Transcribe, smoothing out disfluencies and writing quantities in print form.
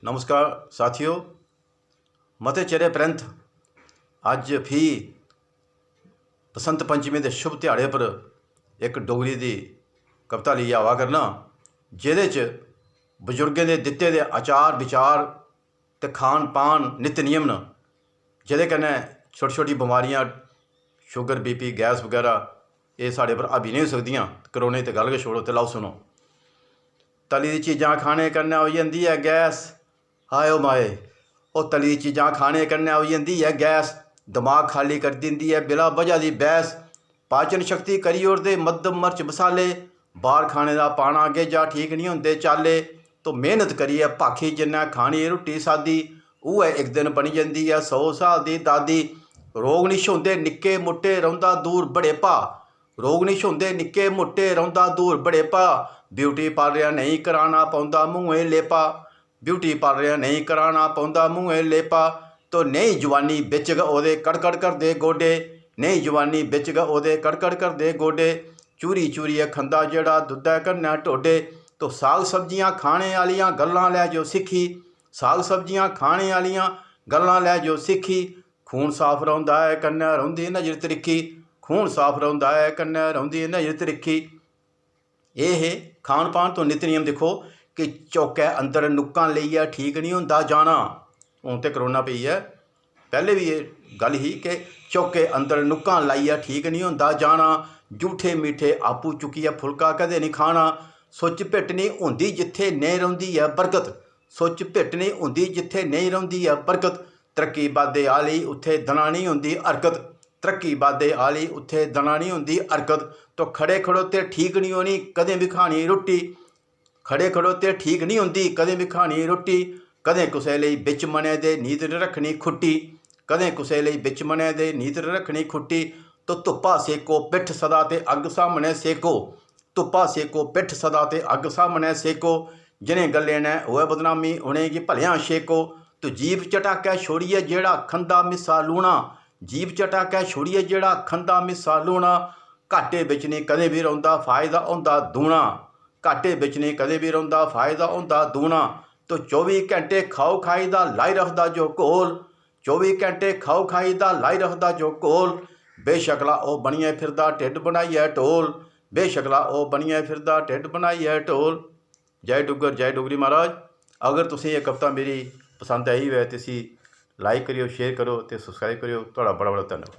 नमस्कार साथियों, मते चिरे परैंत अज भी बसंत पंचमी के शुभ दिहाड़े पर एक डोगरी की कविता लेइयै आवा करना, जिहदे च बजुर्गों के दिते दे आचार विचार ते खान पान नित नियम न, जिहदे कन्नै छोटी छोटी बीमारियां शुगर बीपी गैस वगैरह ये साढ़े पर हावी नहीं हो सकदियां। करोने ते गल गै छोड़ो ते लाओ सुनो। तली दी चीज़ां खाने कन्नै हो जांदी है गैस, हाय ओ माए वो तली दी चीज़ां खाने कन्नै हो जांदी है गैस, दिमाग खाली कर दिंदी है बिला वजह दी बहस, पाचन शक्ति करी ओड़दे मद्धम मर्च मसाले, बाहर खाने का पाना गेजा ठीक नहीं होंदे चाले, तो मेहनत करिए भाखी जिन्नै खानी रुट्टी सादी, उ'ऐ एक दिन बनी जांदी है 100 साल दी दादी। रोग नहीं छुंदे निक्के मुट्टे रौंदा दूर बड़े भा, रोग नहीं छुंदे निक्के मुट्टे रौंदा दूर बड़े भा, ब्यूटी पार्लर नहीं कराना पौंदा मूँहे लेपा, ब्यूटी पार्लर नहीं कराना पौंदा मूँहे लेपा, तो नहीं जवानी बिच गै ओहदे कड़कड़ करदे गोडे, नहीं जवानी बिच गै ओहदे कड़कड़ करदे गोडे, चूरी चूरियै खंदा जेड़ा दुद्धै कन्नै ढोडे, तो साग सब्जियां खाने आलियां गल्लां लै जो सिक्खी, साग सब्जियां खाने आलियां गल्लां लै जो सिक्खी, खून साफ रौंदा है कन्नै रौंदी नज़र त्रिक्खी, खून साफ रौंदा है कन्नै रौंदी नज़र त्रिक्खी। ये है खान पान तो नित नियम। देखो कि चौकै अंदर नुक्कां लेइयै ठीक नहीं होंदा जाना, हूँ तो करोना पई है, पहले भी ये गल ही कि चौके अंदर नुक्कां लाइयै ठीक नहीं होंदा जाना, जूठे मीठे आपू चुक्कियै फुलका कदे नहीं खाना, सुच भिट नहीं होंदी जिथे नहीं रौंदी है बरकत, सुच भिट नहीं होंदी जिथे नहीं रौंदी है बरकत, तरक्की बादे आली उत्थे दना नहीं होंदी हरकत, तरक्की बादे आली उत्थे दना नहीं होंदी हरकत, तो खड़े खड़ोते ठीक नहीं होनी कदें भी खानी रुट्टी, खड़े खड़ोते ठीक नहीं होंदी कदें भी खानी रुट्टी, कदें कुसै लई बिच मने दे नीत रखनी खुट्टी, कदें कुसै लई बिच मने दे नीत रखनी खुट्टी, तो धुप्पा सेको पिठ सदा ते अग सामने सेको, धुप्पा सेको पिठ सदा ते अग सामने सेको, जिनें गल्लें ने होए बदनामी उनेंगी भलेआं शेको, तो जीभ चटाकै छोड़िए जेड़ा खंदा मिस्सा लूणा, जीभ चटाकै छोड़िए जेड़ा खंदा मिस्सा लूणा, घाटे बिच नहीं कदें भी रौंदा फायदा होंदा दूना, घाटे बिच नहीं कदें भी रौंदा फायदा होंदा दूना, तो 24 घंटे खाओ खाई दा लाई रखदा जो घोल, 24 घंटे खाओ खाई दा लाई रखदा जो घोल, बेशकला ओ बनिए फिरदा ढिड बनाइए ढोल, बेशकला ओ बनिए फिरदा ढिड बनाइए ढोल। जय डुग्गर जय डोगरी महाराज। अगर तुसें ये कविता मेरी पसंद आई है तो इसी लाइक करियो शेयर करो तो सबसक्राइब करियो। तुहाड़ा बड़ा बड़ा धन्यवाद।